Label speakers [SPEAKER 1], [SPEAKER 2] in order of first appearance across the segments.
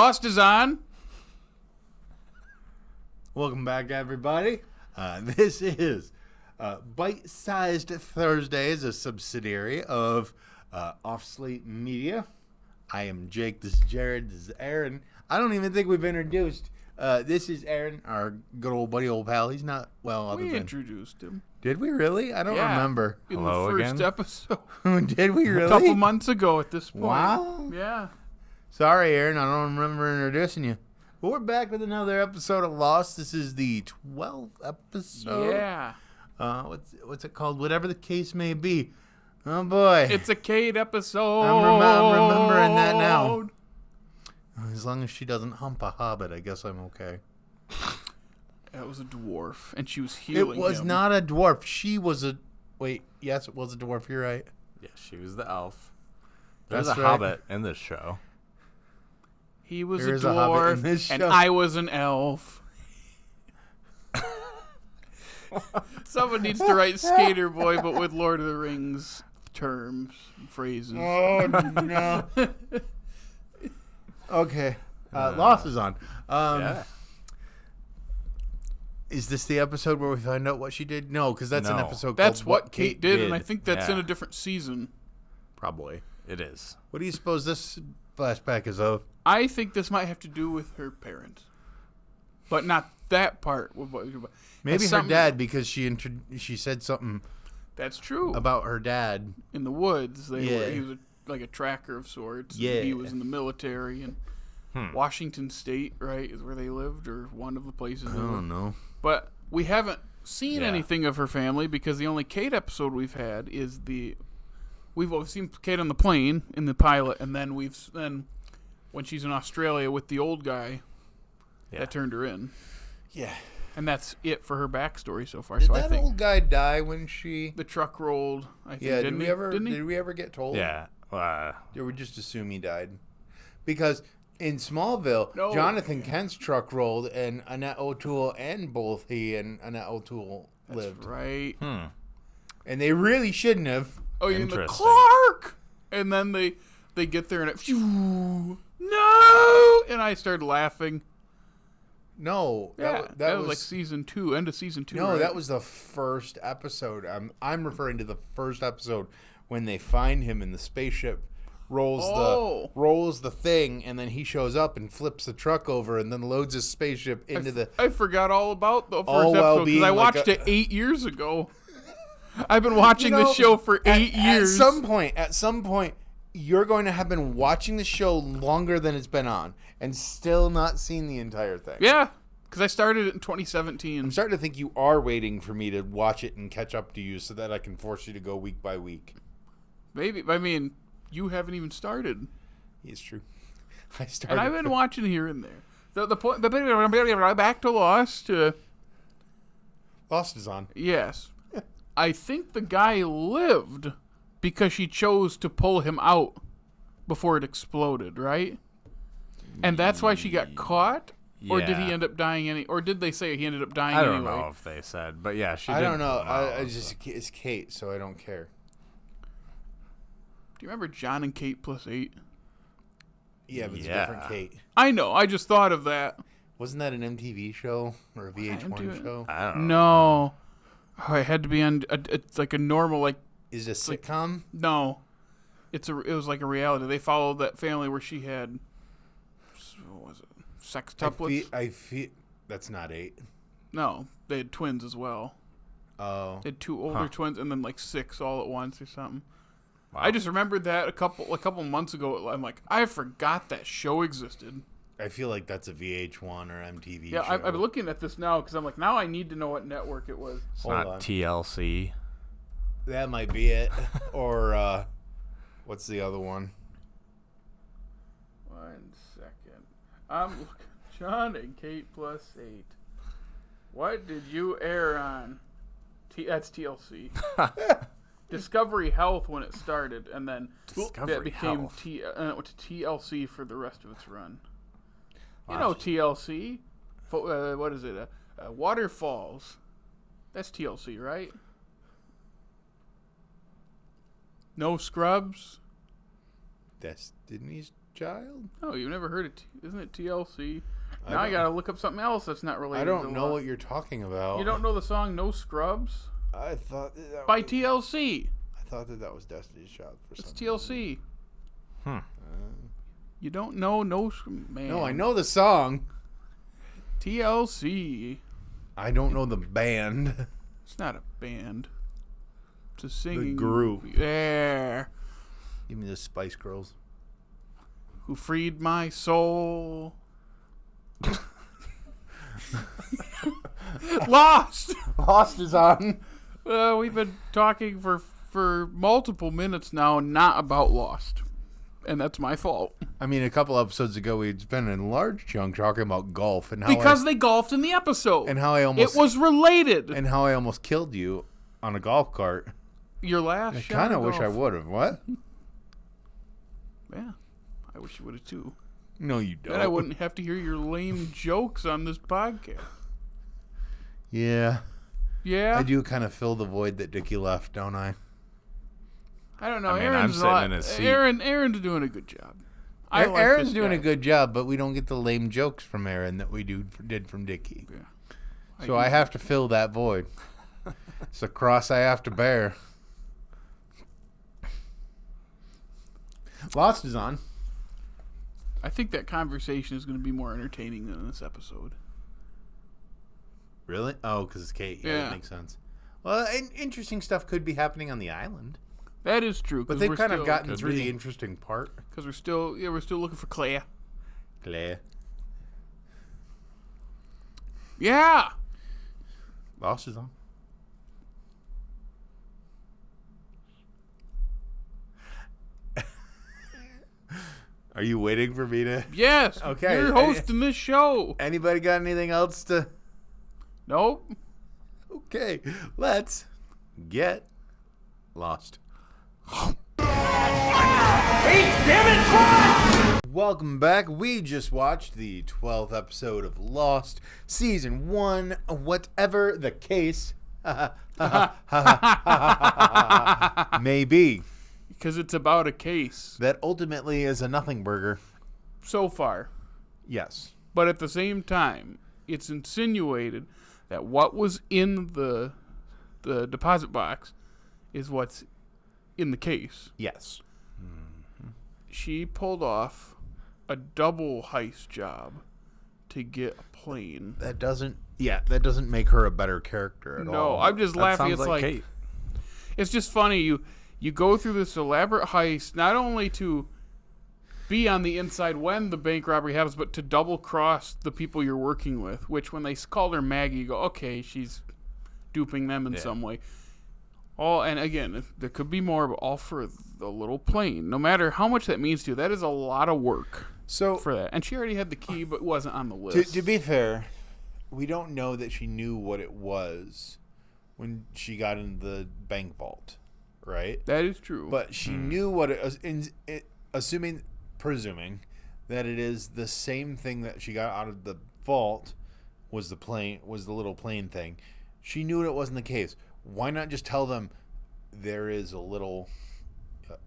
[SPEAKER 1] Lost is on.
[SPEAKER 2] Welcome back, everybody. This is Bite-Sized Thursdays, a subsidiary of Off Slate Media. I am Jake. This is Jared. This is Aaron. I don't even think we've introduced. This is Aaron, our good old buddy, old pal. He's not well. Other
[SPEAKER 1] We
[SPEAKER 2] than
[SPEAKER 1] introduced him.
[SPEAKER 2] Did we really? I don't remember.
[SPEAKER 1] In
[SPEAKER 3] Hello
[SPEAKER 1] the first
[SPEAKER 3] again?
[SPEAKER 1] episode.
[SPEAKER 2] Did we really?
[SPEAKER 1] A couple months ago at this point.
[SPEAKER 2] Wow.
[SPEAKER 1] Yeah.
[SPEAKER 2] Sorry, Aaron. I don't remember introducing you. But we're back with another episode of Lost. This is the 12th episode.
[SPEAKER 1] Yeah.
[SPEAKER 2] What's it called? Whatever the case may be. Oh boy.
[SPEAKER 1] It's a Kate episode.
[SPEAKER 2] I'm remembering that now. As long as she doesn't hump a hobbit, I guess I'm okay.
[SPEAKER 1] That was a dwarf, and she was healing
[SPEAKER 2] It was
[SPEAKER 1] him.
[SPEAKER 2] not a dwarf. She was a... Wait, yes, it was a dwarf. You're right.
[SPEAKER 3] Yeah, she was the elf. There's
[SPEAKER 2] That's
[SPEAKER 3] a
[SPEAKER 2] right.
[SPEAKER 3] hobbit in this show.
[SPEAKER 1] He was
[SPEAKER 2] There
[SPEAKER 1] a
[SPEAKER 2] is a hobbit in
[SPEAKER 1] dwarf,
[SPEAKER 2] this
[SPEAKER 1] and
[SPEAKER 2] show.
[SPEAKER 1] I was an elf. Someone needs to write Skater Boy, but with Lord of the Rings terms, phrases.
[SPEAKER 2] Oh, no. Okay. Lost is on.
[SPEAKER 3] Yeah.
[SPEAKER 2] Is this the episode where we find out what she did? No, because that's an
[SPEAKER 3] No.
[SPEAKER 2] episode
[SPEAKER 1] That's
[SPEAKER 2] called
[SPEAKER 1] what Kate did, and I think that's in
[SPEAKER 3] Yeah.
[SPEAKER 1] a different season.
[SPEAKER 3] Probably. It is.
[SPEAKER 2] What do you suppose this flashback is of?
[SPEAKER 1] I think this might have to do with her parents, but not that part.
[SPEAKER 2] Maybe
[SPEAKER 1] Has
[SPEAKER 2] her
[SPEAKER 1] something-
[SPEAKER 2] dad, because she said something
[SPEAKER 1] That's true.
[SPEAKER 2] about her dad.
[SPEAKER 1] In the woods,
[SPEAKER 2] Yeah.
[SPEAKER 1] he was like a tracker of sorts.
[SPEAKER 2] Yeah.
[SPEAKER 1] And he was in the military, and Washington State, right, is where they lived, or one of the places.
[SPEAKER 2] I
[SPEAKER 1] they lived.
[SPEAKER 2] don't know.
[SPEAKER 1] But we haven't seen
[SPEAKER 3] Yeah.
[SPEAKER 1] anything of her family because the only Kate episode we've had is we've seen Kate on the plane in the pilot, and then then when she's in Australia with the old guy
[SPEAKER 3] Yeah.
[SPEAKER 1] that turned her in,
[SPEAKER 2] Yeah.
[SPEAKER 1] and that's it for her backstory so far.
[SPEAKER 2] Did
[SPEAKER 1] So I
[SPEAKER 2] that
[SPEAKER 1] think
[SPEAKER 2] old guy die when she...
[SPEAKER 1] the truck rolled. I think,
[SPEAKER 2] Yeah,
[SPEAKER 1] didn't
[SPEAKER 2] did we ever get told?
[SPEAKER 3] Yeah.
[SPEAKER 2] Did we just assume he died? Because in Smallville,
[SPEAKER 1] No.
[SPEAKER 2] Jonathan Kent's truck rolled, and Annette O'Toole and both he and Annette O'Toole
[SPEAKER 1] That's
[SPEAKER 2] lived.
[SPEAKER 1] right.
[SPEAKER 2] And they really shouldn't have.
[SPEAKER 1] Oh, you're in the
[SPEAKER 3] Interesting.
[SPEAKER 1] Clark, and then they get there and it no, and I started laughing.
[SPEAKER 2] No,
[SPEAKER 1] Yeah,
[SPEAKER 2] that
[SPEAKER 1] was like season 2, end of season 2.
[SPEAKER 2] no,
[SPEAKER 1] right?
[SPEAKER 2] that was the first episode. I'm referring to the first episode when they find him in the spaceship, rolls the thing, and then he shows up and flips the truck over and then loads his spaceship into the.
[SPEAKER 1] I forgot all about the first
[SPEAKER 2] All while
[SPEAKER 1] episode because
[SPEAKER 2] being
[SPEAKER 1] I
[SPEAKER 2] like
[SPEAKER 1] watched
[SPEAKER 2] a-
[SPEAKER 1] it 8 years ago. I've been watching this show for 8 years.
[SPEAKER 2] At some point, you're going to have been watching the show longer than it's been on and still not seen the entire thing.
[SPEAKER 1] Yeah, because I started it in 2017.
[SPEAKER 2] I'm starting to think you are waiting for me to watch it and catch up to you so that I can force you to go week by week.
[SPEAKER 1] Maybe, I mean, you haven't even started,
[SPEAKER 2] It's true. I started.
[SPEAKER 1] and I've been watching here and there. The point, back to Lost.
[SPEAKER 2] Lost is on.
[SPEAKER 1] Yes, I think the guy lived because she chose to pull him out before it exploded, right? And that's why she got caught. Or did he
[SPEAKER 3] Yeah.
[SPEAKER 1] end up dying or did they say he ended up dying
[SPEAKER 3] I don't
[SPEAKER 1] anyway?
[SPEAKER 3] know if they said, but yeah, she
[SPEAKER 2] I
[SPEAKER 3] did
[SPEAKER 2] don't know.
[SPEAKER 3] pull him out,
[SPEAKER 2] I just it's Kate, so I don't care.
[SPEAKER 1] Do you remember John and Kate plus 8?
[SPEAKER 2] Yeah, but it's a
[SPEAKER 3] Yeah.
[SPEAKER 2] different Kate.
[SPEAKER 1] I know. I just thought of that.
[SPEAKER 2] Wasn't that an MTV show or a VH1 show?
[SPEAKER 3] I don't know.
[SPEAKER 1] No. Oh, it had to be on. It's like a normal, like,
[SPEAKER 2] Is it a sitcom?
[SPEAKER 1] no. It was like a reality. They followed that family where she had, what was it, sextuplets?
[SPEAKER 2] I feel that's not 8.
[SPEAKER 1] No, they had twins as well.
[SPEAKER 2] Oh,
[SPEAKER 1] They had 2 older twins and then like 6 all at once or something.
[SPEAKER 3] Wow.
[SPEAKER 1] I just remembered that a couple months ago. I'm like, I forgot that show existed.
[SPEAKER 2] I feel like that's a VH1 or MTV
[SPEAKER 1] Yeah,
[SPEAKER 2] show.
[SPEAKER 1] I'm looking at this now because I'm like, now I need to know what network it was.
[SPEAKER 3] It's
[SPEAKER 2] Hold
[SPEAKER 3] not
[SPEAKER 2] on.
[SPEAKER 3] TLC.
[SPEAKER 2] That might be it. Or what's the other one?
[SPEAKER 1] 1 second. I'm looking. John and Kate plus 8. What did you air on? That's TLC. Discovery Health when it started, and then
[SPEAKER 3] Discovery
[SPEAKER 1] that became
[SPEAKER 3] Health.
[SPEAKER 1] it went to TLC for the rest of its run. You
[SPEAKER 3] Wow.
[SPEAKER 1] know TLC. What is it? Waterfalls. That's TLC, right? No Scrubs.
[SPEAKER 2] Destiny's Child?
[SPEAKER 1] No, you've never heard it. Isn't it TLC?
[SPEAKER 2] I
[SPEAKER 1] Now I
[SPEAKER 2] don't-
[SPEAKER 1] gotta look up something else that's not related.
[SPEAKER 2] I don't
[SPEAKER 1] to
[SPEAKER 2] know
[SPEAKER 1] Lost.
[SPEAKER 2] what you're talking about.
[SPEAKER 1] You don't know the song "No Scrubs"
[SPEAKER 2] I thought that
[SPEAKER 1] by
[SPEAKER 2] was,
[SPEAKER 1] TLC.
[SPEAKER 2] I thought that was Destiny's Child for
[SPEAKER 1] It's
[SPEAKER 2] some
[SPEAKER 1] TLC.
[SPEAKER 3] Hmm.
[SPEAKER 1] You don't know man.
[SPEAKER 2] No, I know the song.
[SPEAKER 1] TLC.
[SPEAKER 2] I don't know the band.
[SPEAKER 1] It's not a band. It's a singing
[SPEAKER 2] group.
[SPEAKER 1] There.
[SPEAKER 2] Give me the Spice Girls.
[SPEAKER 1] Who freed my soul? Lost.
[SPEAKER 2] Lost is on.
[SPEAKER 1] We've been talking for multiple minutes now, not about Lost, and that's my fault.
[SPEAKER 2] I mean, a couple episodes ago, we'd spent a large chunk talking about golf and how
[SPEAKER 1] Because they golfed in the episode.
[SPEAKER 2] and how I almost
[SPEAKER 1] It was related.
[SPEAKER 2] and how I almost killed you on a golf cart.
[SPEAKER 1] Your last
[SPEAKER 2] I
[SPEAKER 1] shot
[SPEAKER 2] kind of
[SPEAKER 1] of
[SPEAKER 2] wish I
[SPEAKER 1] golf.
[SPEAKER 2] would have. What?
[SPEAKER 1] Yeah, I wish you would have too.
[SPEAKER 2] No, you don't.
[SPEAKER 1] Then I wouldn't have to hear your lame jokes on this podcast.
[SPEAKER 2] Yeah,
[SPEAKER 1] Yeah,
[SPEAKER 2] I do kind of fill the void that Dickie left, don't I?
[SPEAKER 1] I don't know.
[SPEAKER 3] I mean, I'm
[SPEAKER 1] Aaron's
[SPEAKER 3] sitting
[SPEAKER 1] a lot,
[SPEAKER 3] in his seat.
[SPEAKER 1] Aaron's doing a good job. I like
[SPEAKER 2] Aaron's
[SPEAKER 1] this
[SPEAKER 2] doing
[SPEAKER 1] guy.
[SPEAKER 2] a good job, but we don't get the lame jokes from Aaron that we did from Dickie.
[SPEAKER 1] Yeah.
[SPEAKER 2] So I have to fill that void. It's a cross I have to bear. Lost is on.
[SPEAKER 1] I think that conversation is going to be more entertaining than this episode.
[SPEAKER 2] Really? Oh, because it's Kate. Yeah,
[SPEAKER 1] Yeah.
[SPEAKER 2] that makes sense. Well, interesting stuff could be happening on the island.
[SPEAKER 1] That is true.
[SPEAKER 2] But they've kind of gotten
[SPEAKER 3] could
[SPEAKER 2] through
[SPEAKER 3] be.
[SPEAKER 2] the interesting part.
[SPEAKER 1] Because we're still looking for Claire.
[SPEAKER 2] Claire.
[SPEAKER 1] Yeah.
[SPEAKER 2] Lost is on. Are you waiting for me to...
[SPEAKER 1] Yes.
[SPEAKER 2] Okay.
[SPEAKER 1] You're hosting this show.
[SPEAKER 2] Anybody got anything else to...
[SPEAKER 1] Nope.
[SPEAKER 2] Okay, let's get lost. Welcome back. We just watched the 12th episode of Lost, Season 1, whatever the case may be.
[SPEAKER 1] Because it's about a case
[SPEAKER 2] That ultimately is a nothing burger.
[SPEAKER 1] so far.
[SPEAKER 2] Yes.
[SPEAKER 1] But at the same time, it's insinuated that what was in the deposit box is what's in the case.
[SPEAKER 2] Yes.
[SPEAKER 1] She pulled off a double heist job to get a plane.
[SPEAKER 2] That doesn't make her a better character at all.
[SPEAKER 1] No, I'm just
[SPEAKER 3] That
[SPEAKER 1] laughing.
[SPEAKER 3] sounds
[SPEAKER 1] It's like
[SPEAKER 3] Kate.
[SPEAKER 1] it's just funny. You go through this elaborate heist not only to be on the inside when the bank robbery happens, but to double cross the people you're working with. Which when they called her Maggie, you go, okay, she's duping them in some way. And again, there could be more, but all for the little plane. No matter how much that means to you, that is a lot of work
[SPEAKER 2] So
[SPEAKER 1] for that. And she already had the key, but wasn't on the list.
[SPEAKER 2] To be fair, we don't know that she knew what it was when she got in the bank vault, right?
[SPEAKER 1] That is true.
[SPEAKER 2] But she knew what it was, presuming that it is the same thing that she got out of the vault was the little plane thing. She knew it wasn't the case. Why not just tell them there is a little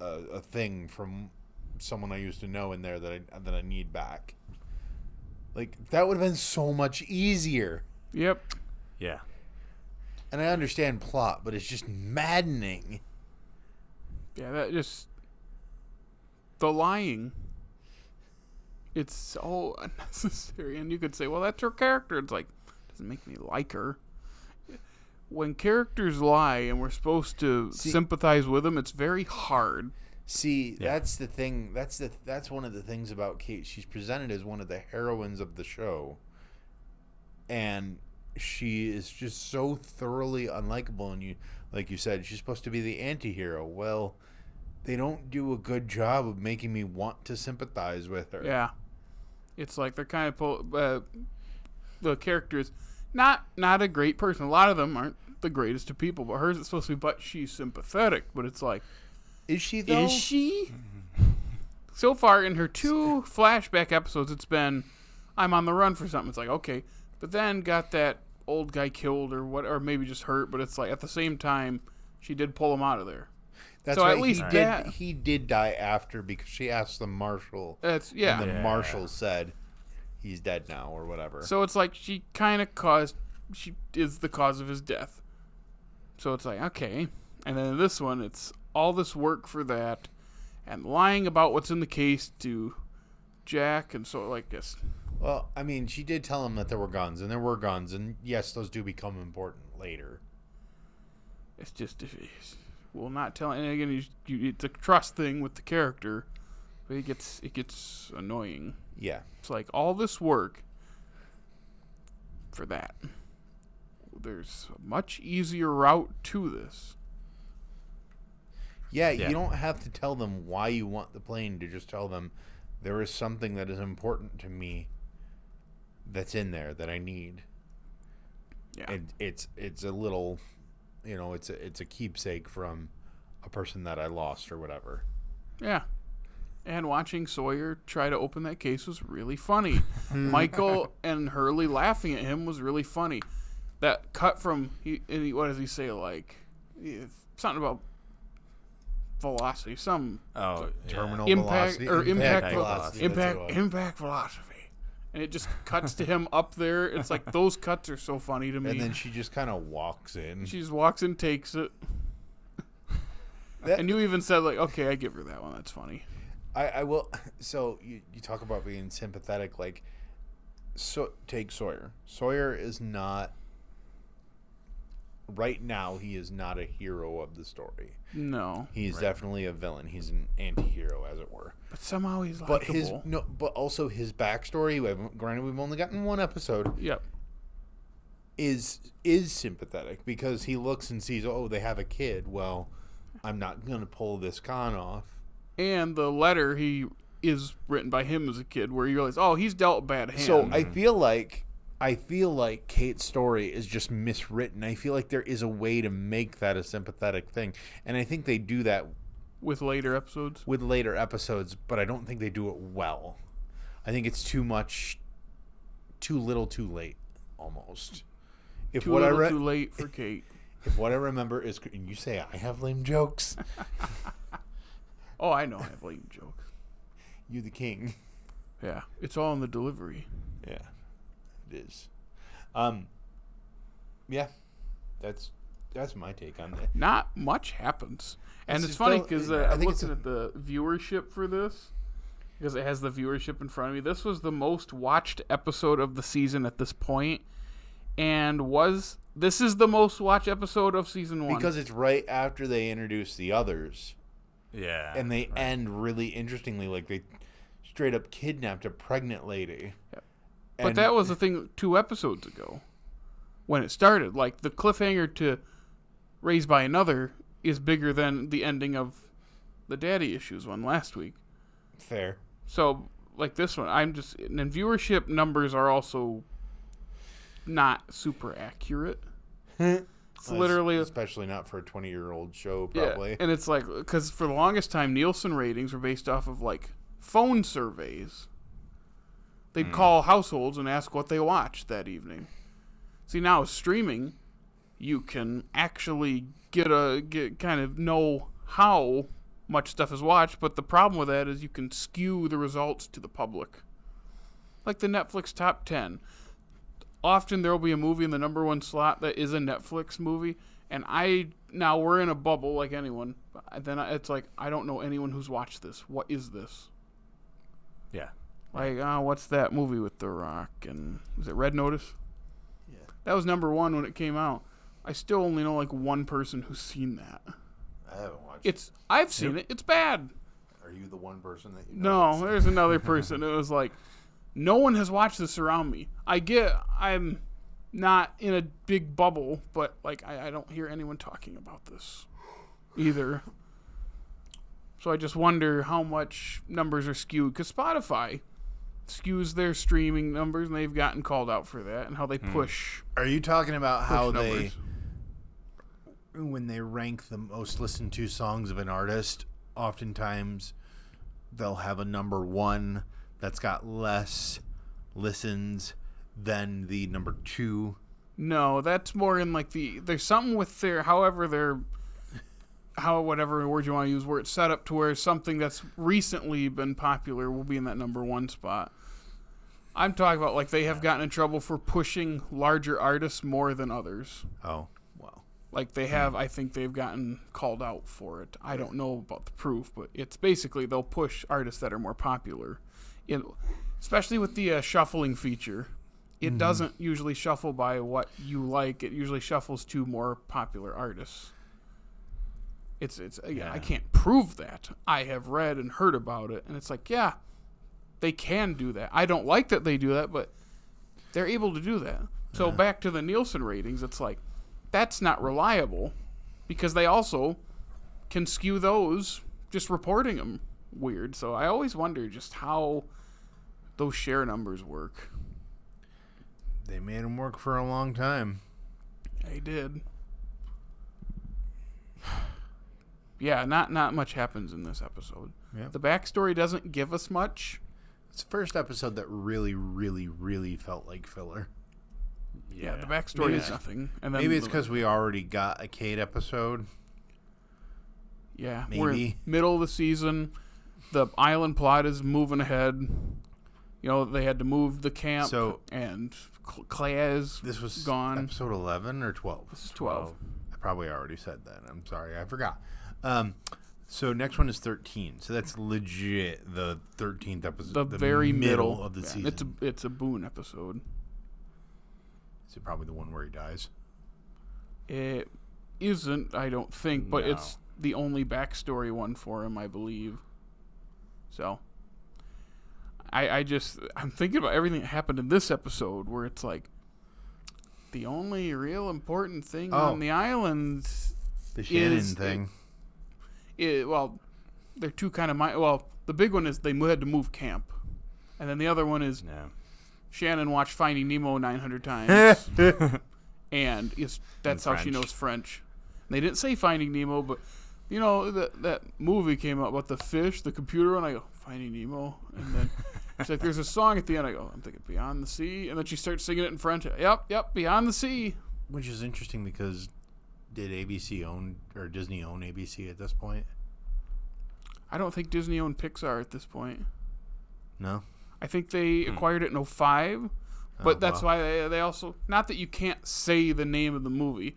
[SPEAKER 2] a thing from someone I used to know in there that I need back? Like, that would have been so much easier.
[SPEAKER 1] Yep.
[SPEAKER 3] Yeah.
[SPEAKER 2] And I understand plot, but it's just maddening.
[SPEAKER 1] Yeah, that just... The lying. It's so unnecessary. And you could say, well, that's her character. It's like, doesn't make me like her. When characters lie and we're supposed to sympathize with them, it's very hard.
[SPEAKER 2] See, that's the thing. That's one of the things about Kate. She's presented as one of the heroines of the show, and she is just so thoroughly unlikable. And like you said, she's supposed to be the anti-hero. Well, they don't do a good job of making me want to sympathize with her.
[SPEAKER 1] Yeah, it's like they're kind of the characters. Not a great person. A lot of them aren't the greatest of people, but hers is supposed to be. But she's sympathetic. But it's like,
[SPEAKER 2] Is she though?
[SPEAKER 1] is she? So far in her 2 flashback episodes, it's been, I'm on the run for something. It's like, okay, but then got that old guy killed or maybe just hurt. But it's like at the same time, she did pull him out of there.
[SPEAKER 2] That's
[SPEAKER 1] So
[SPEAKER 2] right.
[SPEAKER 1] at least
[SPEAKER 2] he did die after because she asked the marshal.
[SPEAKER 1] That's
[SPEAKER 2] And the marshal said he's dead now or whatever.
[SPEAKER 1] So it's like she is the cause of his death. So it's like, okay. And then in this one, it's all this work for that and lying about what's in the case to Jack. And so, like, this.
[SPEAKER 2] Well, I mean, she did tell him that there were guns, and there were guns, and yes, those do become important later.
[SPEAKER 1] It's just, we'll not tell. And again, it's a trust thing with the character, but it gets annoying.
[SPEAKER 2] Yeah.
[SPEAKER 1] It's like all this work for that. There's a much easier route to this.
[SPEAKER 2] Yeah, you don't have to tell them why you want the plane to just tell them there is something that is important to me that's in there that I need.
[SPEAKER 1] Yeah.
[SPEAKER 2] And it's a little, it's a keepsake from a person that I lost or whatever.
[SPEAKER 1] Yeah. And watching Sawyer try to open that case was really funny. Michael and Hurley laughing at him was really funny. That cut from, what does he say, like, something about velocity,
[SPEAKER 2] terminal
[SPEAKER 1] impact
[SPEAKER 2] velocity.
[SPEAKER 1] or impact
[SPEAKER 2] velocity.
[SPEAKER 1] impact velocity. And it just cuts to him up there. It's like those cuts are so funny to me.
[SPEAKER 2] And then she just kind of walks in.
[SPEAKER 1] She just walks in, takes it. And you even said, like, okay, I give her that one. That's funny.
[SPEAKER 2] I will. So you talk about being sympathetic. Like, so take Sawyer. Sawyer is not. Right now, he is not a hero of the story.
[SPEAKER 1] No.
[SPEAKER 2] He's definitely a villain. He's an anti-hero, as it were.
[SPEAKER 1] But somehow he's likable.
[SPEAKER 2] But also his backstory. Granted, we've only gotten one episode.
[SPEAKER 1] Yep.
[SPEAKER 2] Is sympathetic because he looks and sees, oh, they have a kid. Well, I'm not gonna pull this con off.
[SPEAKER 1] And the letter is written by him as a kid, where you realize, oh, he's dealt a bad hand.
[SPEAKER 2] So I feel like Kate's story is just miswritten. I feel like there is a way to make that a sympathetic thing, and I think they do that
[SPEAKER 1] with later episodes.
[SPEAKER 2] But I don't think they do it well. I think it's too much, too little, too late, almost.
[SPEAKER 1] Too little, too late for Kate.
[SPEAKER 2] If what I remember is, and you say I have lame jokes.
[SPEAKER 1] Oh, I know I have lame jokes.
[SPEAKER 2] You the king.
[SPEAKER 1] Yeah, it's all in the delivery.
[SPEAKER 2] Yeah, it is. Yeah, that's my take on that.
[SPEAKER 1] Not much happens, and it's
[SPEAKER 2] It's
[SPEAKER 1] funny
[SPEAKER 2] still-
[SPEAKER 1] because
[SPEAKER 2] I
[SPEAKER 1] I'm
[SPEAKER 2] think
[SPEAKER 1] looking at the viewership for this because it has the viewership in front of me. This was the most watched episode of the season at this point, and this is the most watched episode of season 1
[SPEAKER 2] Because it's right after they introduce the others.
[SPEAKER 3] Yeah.
[SPEAKER 2] And they end really interestingly, like they straight up kidnapped a pregnant lady.
[SPEAKER 1] Yep. But that was the thing 2 episodes ago when it started. Like, the cliffhanger to Raised by Another is bigger than the ending of the Daddy Issues one last week.
[SPEAKER 2] Fair.
[SPEAKER 1] So, like this one, and viewership numbers are also not super accurate. It's literally,
[SPEAKER 2] especially not for a 20-year-old show, probably.
[SPEAKER 1] Yeah, and it's like, because for the longest time, Nielsen ratings were based off of like phone surveys. They'd call households and ask what they watched that evening. See, now with streaming, you can actually get kind of know how much stuff is watched, but the problem with that is you can skew the results to the public. Like the Netflix top 10. Often there will be a movie in the number 1 slot that is a Netflix movie, and now we're in a bubble like anyone. Then it's like, I don't know anyone who's watched this. What is this?
[SPEAKER 3] Yeah.
[SPEAKER 1] Like, what's that movie with The Rock? And was it Red Notice?
[SPEAKER 2] Yeah.
[SPEAKER 1] That was number 1 when it came out. I still only know like one person who's seen that.
[SPEAKER 2] I haven't watched it.
[SPEAKER 1] I've seen it. It's bad.
[SPEAKER 2] Are you the one person that you know?
[SPEAKER 1] No, there's another person. It was like, no one has watched this around me. I'm not in a big bubble, but like I don't hear anyone talking about this either. So I just wonder how much numbers are skewed, because Spotify skews their streaming numbers, and they've gotten called out for that, and how they push.
[SPEAKER 2] Are you talking about how
[SPEAKER 1] numbers.
[SPEAKER 2] when they rank the most listened to songs of an artist, oftentimes they'll have a number 1 that's got less listens than the number 2?
[SPEAKER 1] No, that's more in like there's something with however their whatever word you want to use, where it's set up to where something that's recently been popular will be in that number one spot. I'm talking about like they have gotten in trouble for pushing larger artists more than others.
[SPEAKER 2] Oh, well.
[SPEAKER 1] Like they have, I think they've gotten called out for it. I don't know about the proof, but it's basically they'll push artists that are more popular. Especially with the shuffling feature. It doesn't usually shuffle by what you like. It usually shuffles to more popular artists. I can't prove that. I have read and heard about it, and it's like, yeah, they can do that. I don't like that they do that, but they're able to do that. So back to the Nielsen ratings, it's like, that's not reliable because they also can skew those just reporting them weird. So I always wonder just how those share numbers work.
[SPEAKER 2] They made them work for a long time.
[SPEAKER 1] They did. Yeah, not much happens in this episode.
[SPEAKER 2] Yeah.
[SPEAKER 1] The backstory doesn't give us much.
[SPEAKER 2] It's the first episode that really, really, really felt like filler.
[SPEAKER 1] Yeah, the backstory is nothing. And then
[SPEAKER 2] maybe it's because we already got a Kate episode.
[SPEAKER 1] Yeah,
[SPEAKER 2] maybe.
[SPEAKER 1] We're in middle of the season. The island plot is moving ahead. You know, they had to move the camp, and Claire's
[SPEAKER 2] this was
[SPEAKER 1] gone.
[SPEAKER 2] Episode 11 or 12?
[SPEAKER 1] This is 12.
[SPEAKER 2] I probably already said that. I'm sorry, I forgot. So next one is 13. So that's legit the 13th episode.
[SPEAKER 1] The very middle
[SPEAKER 2] of the season.
[SPEAKER 1] It's a Boone episode.
[SPEAKER 2] Is it probably the one where he dies?
[SPEAKER 1] It isn't, I don't think, but it's the only backstory one for him, I believe. So, I'm thinking about everything that happened in this episode where it's like, the only real important thing on the island
[SPEAKER 2] the Shannon thing.
[SPEAKER 1] Well, they're two kind of the big one is they had to move camp. And then the other one is Shannon watched Finding Nemo 900 times. And that's how she knows French. And they didn't say Finding Nemo, but you know, that movie came out about the fish, the computer, and I go, Finding Nemo. And then she's like, there's a song at the end. I go, I'm thinking Beyond the Sea. And then she starts singing it in French. Yep, Beyond the Sea.
[SPEAKER 2] Which is interesting because did ABC own, or Disney own ABC at this point?
[SPEAKER 1] I don't think Disney owned Pixar at this point.
[SPEAKER 2] No?
[SPEAKER 1] I think they acquired it in 2005. But that's why they also, not that you can't say the name of the movie,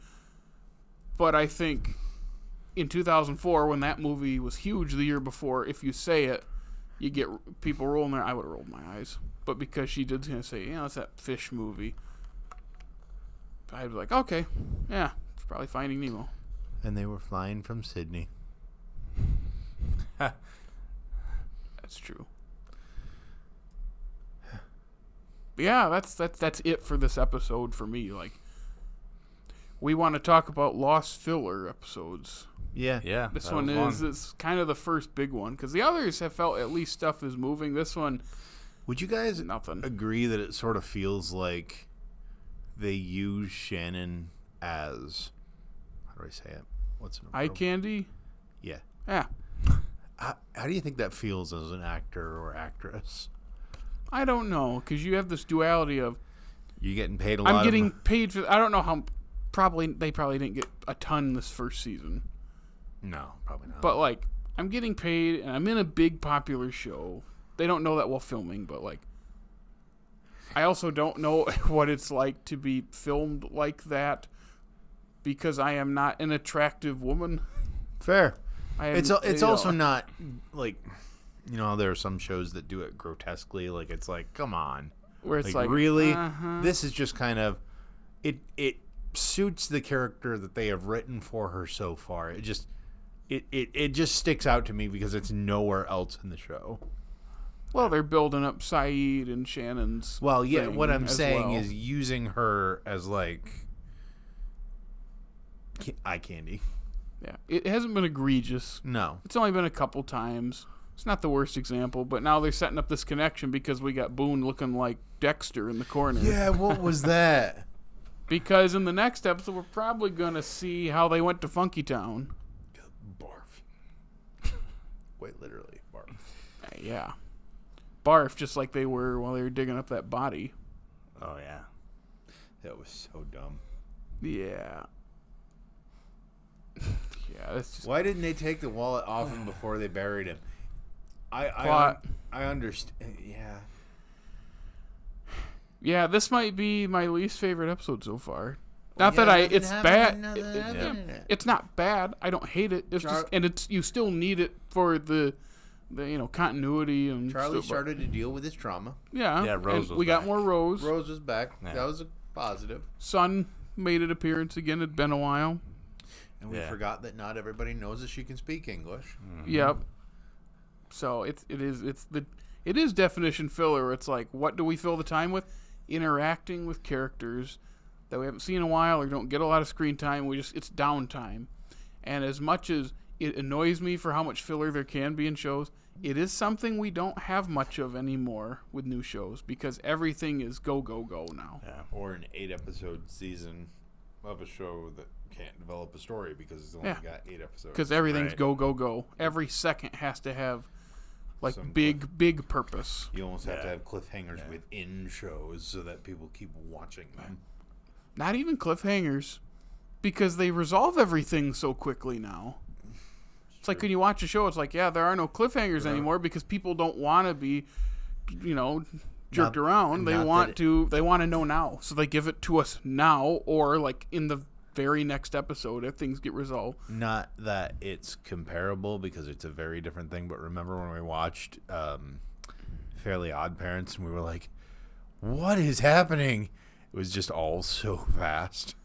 [SPEAKER 1] but I think in 2004 when that movie was huge the year before, if you say it, you get people rolling their, I would have rolled my eyes. But because she did say, it's that fish movie, I'd be like, okay, yeah, it's probably Finding Nemo.
[SPEAKER 2] And they were flying from Sydney.
[SPEAKER 1] That's true. But yeah, that's it for this episode for me. Like, we want to talk about lost filler episodes.
[SPEAKER 2] Yeah.
[SPEAKER 1] This one is kind of the first big one because the others have felt at least stuff is moving. This one,
[SPEAKER 2] would you guys
[SPEAKER 1] nothing.
[SPEAKER 2] Agree that it sort of feels like they use Shannon as, how do I say it? What's it?
[SPEAKER 1] Eye candy?
[SPEAKER 2] Yeah.
[SPEAKER 1] Yeah.
[SPEAKER 2] How do you think that feels as an actor or actress?
[SPEAKER 1] I don't know, because you have this duality of
[SPEAKER 2] you getting paid a lot.
[SPEAKER 1] I'm getting paid for. I don't know how. They probably didn't get a ton this first season.
[SPEAKER 2] No, probably not.
[SPEAKER 1] But like, I'm getting paid, and I'm in a big popular show. They don't know that while filming, but like, I also don't know what it's like to be filmed like that, because I am not an attractive woman.
[SPEAKER 2] Fair. It's also not like, you know, there are some shows that do it grotesquely. Like, it's like, come on.
[SPEAKER 1] Where it's like
[SPEAKER 2] really? This is just kind of, it suits the character that they have written for her so far. It just sticks out to me because it's nowhere else in the show.
[SPEAKER 1] Well, they're building up Saeed and Shannon's.
[SPEAKER 2] Well, yeah, what I'm saying is using her as like eye candy.
[SPEAKER 1] Yeah, it hasn't been egregious.
[SPEAKER 2] No.
[SPEAKER 1] It's only been a couple times. It's not the worst example, but now they're setting up this connection because we got Boone looking like Dexter in the corner.
[SPEAKER 2] Yeah, what was that?
[SPEAKER 1] Because in the next episode, we're probably going to see how they went to Funky Town.
[SPEAKER 2] Barf. Wait, literally, barf.
[SPEAKER 1] Yeah. Barf, just like they were while they were digging up that body.
[SPEAKER 3] Oh, yeah.
[SPEAKER 2] That was so dumb.
[SPEAKER 1] Yeah. That's just
[SPEAKER 2] Why didn't they take the wallet off him before they buried him?
[SPEAKER 1] plot.
[SPEAKER 2] I understand. Yeah.
[SPEAKER 1] Yeah, this might be my least favorite episode so far.
[SPEAKER 2] Well,
[SPEAKER 1] Not that
[SPEAKER 2] yeah,
[SPEAKER 1] it's bad.
[SPEAKER 2] Yeah.
[SPEAKER 1] It's not bad. I don't hate it. It's just, and it's you still need it for the continuity and
[SPEAKER 2] Charlie
[SPEAKER 1] stuff.
[SPEAKER 2] started to deal with his trauma.
[SPEAKER 1] Yeah,
[SPEAKER 3] Yeah, Rose
[SPEAKER 1] and
[SPEAKER 3] was
[SPEAKER 1] we got
[SPEAKER 3] back.
[SPEAKER 1] more Rose.
[SPEAKER 2] Rose was back.
[SPEAKER 3] Yeah.
[SPEAKER 2] That was a positive.
[SPEAKER 1] Sun made an appearance again. It'd been a while.
[SPEAKER 2] And we forgot that not everybody knows that she can speak English.
[SPEAKER 1] Yep. So it is definition filler. It's like, what do we fill the time with? Interacting with characters that we haven't seen in a while or don't get a lot of screen time. It's downtime. And as much as it annoys me for how much filler there can be in shows, it is something we don't have much of anymore with new shows because everything is go, go, go now.
[SPEAKER 3] Yeah.
[SPEAKER 2] Or an 8-episode season of a show that can't develop a story because it's only got 8 episodes.
[SPEAKER 1] Because everything's
[SPEAKER 3] Right.
[SPEAKER 1] go, go, go. Every second has to have like
[SPEAKER 2] Some
[SPEAKER 1] big purpose.
[SPEAKER 2] You almost have to
[SPEAKER 3] Yeah.
[SPEAKER 2] have cliffhangers within shows so that people keep watching them.
[SPEAKER 1] Not even cliffhangers, because they resolve everything so quickly now. It's like when you watch a show, it's like, yeah, there are no cliffhangers anymore because people don't want to be, jerked around. They want to know now, so they give it to us now, or like in the very next episode if things get resolved.
[SPEAKER 2] Not that it's comparable because it's a very different thing, but remember when we watched Fairly Odd Parents and we were like, what is happening? It was just all so fast.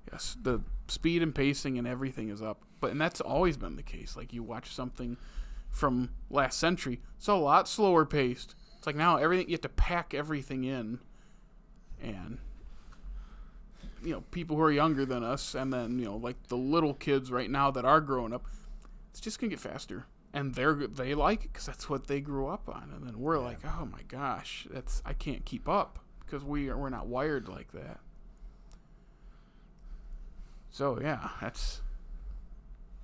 [SPEAKER 1] Yes, the speed and pacing and everything is up. And that's always been the case. Like, you watch something from last century, it's a lot slower paced. It's like now you have to pack everything in. And, people who are younger than us, and then, like the little kids right now that are growing up, it's just going to get faster. And they like it because that's what they grew up on. And then we're like, oh my gosh, I can't keep up because we're not wired like that. So, yeah,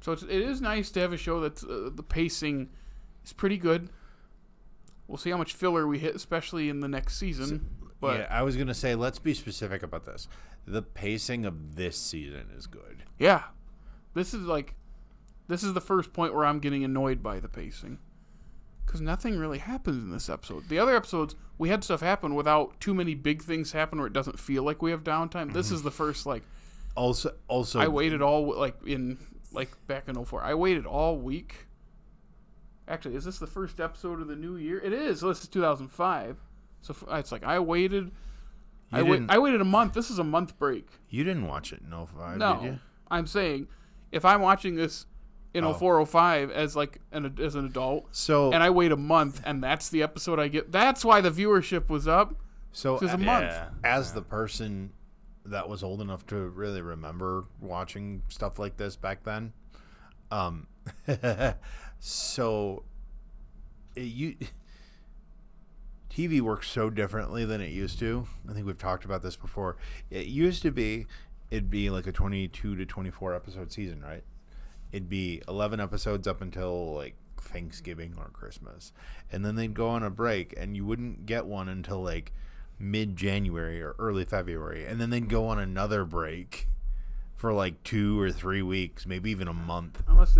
[SPEAKER 1] it is nice to have a show that's the pacing is pretty good. We'll see how much filler we hit, especially in the next season. But
[SPEAKER 2] I was going to say, let's be specific about this. The pacing of this season is good.
[SPEAKER 1] yeah, this is the first point where I'm getting annoyed by the pacing. Because nothing really happens in this episode. The other episodes, we had stuff happen without too many big things happen where it doesn't feel like we have downtime. This is the first,
[SPEAKER 2] Also,
[SPEAKER 1] I waited back in 04. I waited all week. Actually, is this the first episode of the new year? It is. So this is 2005. So it's like I waited. I waited a month. This is a month break.
[SPEAKER 2] You didn't watch it in 05,
[SPEAKER 1] No,
[SPEAKER 2] did you?
[SPEAKER 1] I'm saying if I'm watching this in 04, 05 as an adult, and I wait a month, and that's the episode I get. That's why the viewership was up.
[SPEAKER 2] So
[SPEAKER 1] It was a month.
[SPEAKER 2] As the person that was old enough to really remember watching stuff like this back then, TV works so differently than it used to. I think we've talked about this before. It used to be, it'd be like a 22 to 24 episode season, right? It'd be 11 episodes up until like Thanksgiving or Christmas. And then they'd go on a break and you wouldn't get one until like mid-January or early February. And then they'd go on another break for like 2 or 3 weeks, maybe even a month.
[SPEAKER 1] Unless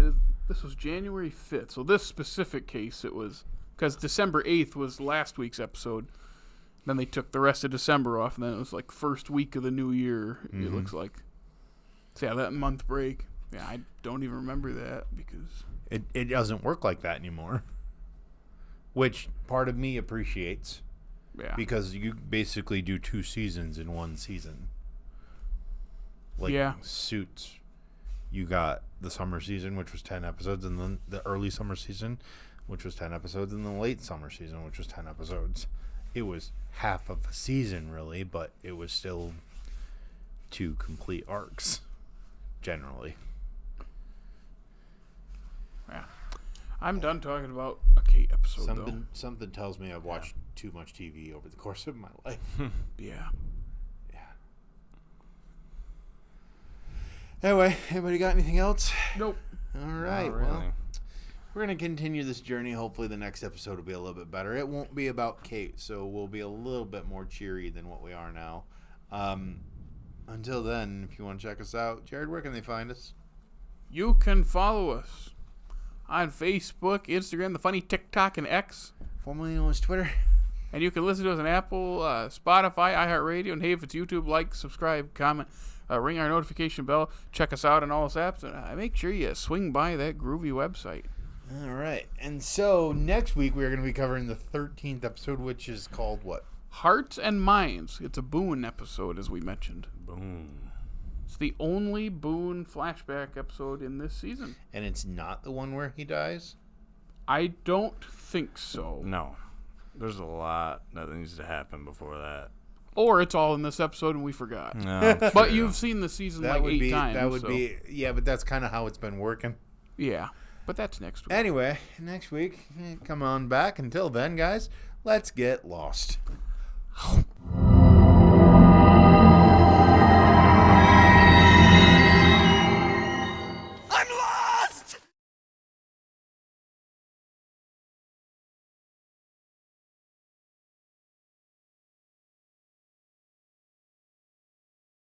[SPEAKER 1] this was January 5th. So this specific case, it was because December 8th was last week's episode. Then they took the rest of December off, and then it was like first week of the new year, it looks like. So yeah, that month break. Yeah, I don't even remember that because
[SPEAKER 2] It doesn't work like that anymore. Which part of me appreciates.
[SPEAKER 1] yeah.
[SPEAKER 2] Because you basically do 2 seasons in one season. Like Suits. You got the summer season, which was 10 episodes, and then the early summer season, which was 10 episodes, and the late summer season, which was 10 episodes. It was half of a season, really, but it was still 2 complete arcs, generally.
[SPEAKER 1] Yeah. I'm done talking about a Kate episode, though.
[SPEAKER 2] Something tells me I've watched too much TV over the course of my life.
[SPEAKER 1] Yeah.
[SPEAKER 2] Anyway, anybody got anything else?
[SPEAKER 1] Nope.
[SPEAKER 2] All right.
[SPEAKER 3] Not really.
[SPEAKER 2] Well, we're going to continue this journey. Hopefully the next episode will be a little bit better. It won't be about Kate, so we'll be a little bit more cheery than what we are now. Until then, if you want to check us out, Jared, where can they find us?
[SPEAKER 1] You can follow us on Facebook, Instagram, the funny TikTok, and X.
[SPEAKER 2] Formerly known as Twitter.
[SPEAKER 1] And you can listen to us on Apple, Spotify, iHeartRadio, and hey, if it's YouTube, like, subscribe, comment, ring our notification bell, check us out on all those apps, and make sure you swing by that groovy website.
[SPEAKER 2] All right. And so next week we're going to be covering the 13th episode, which is called what?
[SPEAKER 1] Hearts and Minds. It's a Boone episode, as we mentioned.
[SPEAKER 3] Boom.
[SPEAKER 1] It's the only Boone flashback episode in this season.
[SPEAKER 2] And it's not the one where he dies?
[SPEAKER 1] I don't think so.
[SPEAKER 3] No. There's a lot that needs to happen before that.
[SPEAKER 1] Or it's all in this episode and we forgot.
[SPEAKER 3] No,
[SPEAKER 1] But you've seen the season like 8 times.
[SPEAKER 2] That would be, yeah, but that's kind of how it's been working.
[SPEAKER 1] Yeah, but that's next week.
[SPEAKER 2] Anyway, next week, come on back. Until then, guys, let's get lost.